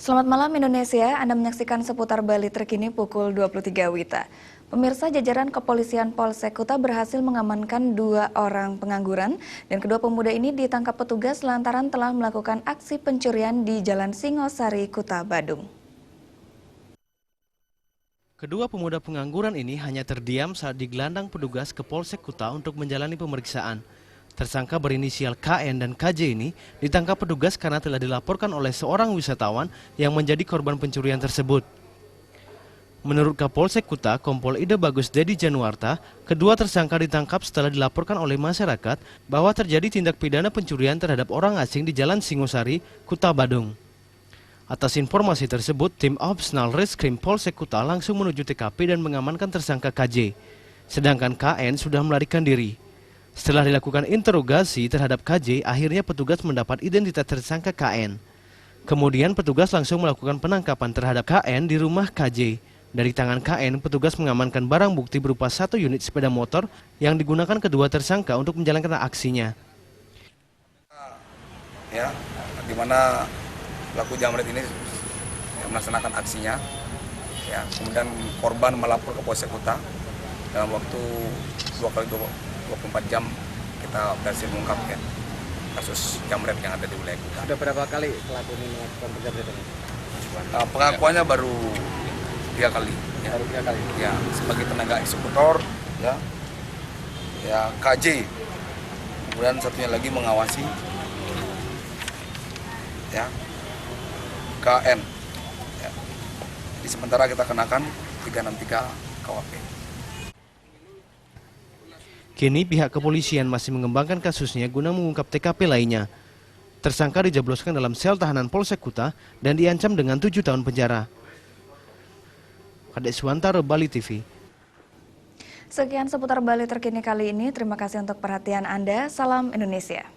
Selamat malam Indonesia, Anda menyaksikan seputar Bali terkini pukul 23 WITA. Pemirsa, jajaran kepolisian Polsek Kuta berhasil mengamankan 2 orang pengangguran dan kedua pemuda ini ditangkap petugas lantaran telah melakukan aksi pencurian di Jalan Singosari, Kuta, Badung. Kedua pemuda pengangguran ini hanya terdiam saat digelandang petugas ke Polsek Kuta untuk menjalani pemeriksaan. Tersangka berinisial KN dan KJ ini ditangkap petugas karena telah dilaporkan oleh seorang wisatawan yang menjadi korban pencurian tersebut. Menurut Kapolsek Kuta, Kompol Ida Bagus Dedi Januarta, kedua tersangka ditangkap setelah dilaporkan oleh masyarakat bahwa terjadi tindak pidana pencurian terhadap orang asing di Jalan Singosari, Kuta, Badung. Atas informasi tersebut, tim Opsnal Reskrim Polsek Kuta langsung menuju TKP dan mengamankan tersangka KJ. Sedangkan KN sudah melarikan diri. Setelah dilakukan interogasi terhadap KJ, akhirnya petugas mendapat identitas tersangka KN. Kemudian petugas langsung melakukan penangkapan terhadap KN di rumah KJ. Dari tangan KN, petugas mengamankan barang bukti berupa 1 unit sepeda motor yang digunakan kedua tersangka untuk menjalankan aksinya. Ya, di mana pelaku jamret ini melaksanakan aksinya. Ya, kemudian korban melapor ke Polsek Kuta dalam waktu 24 jam kita berhasil mengungkap ya, kasus jamret yang ada di wilayah Kuta. Sudah berapa kali pelaku ini melakukan penjamretan ini? Pengakuannya baru 3 kali. Ya. Baru 3 kali. Ya, sebagai tenaga eksekutor, ya KJ. Kemudian satunya lagi mengawasi, ya KN. Ya. Jadi sementara kita kenakan 363 KWP. Kini pihak kepolisian masih mengembangkan kasusnya guna mengungkap TKP lainnya. Tersangka dijebloskan dalam sel tahanan Polsek Kuta dan diancam dengan 7 tahun penjara. Kadek Suwantara, Bali TV. Sekian seputar Bali terkini kali ini. Terima kasih untuk perhatian Anda. Salam Indonesia.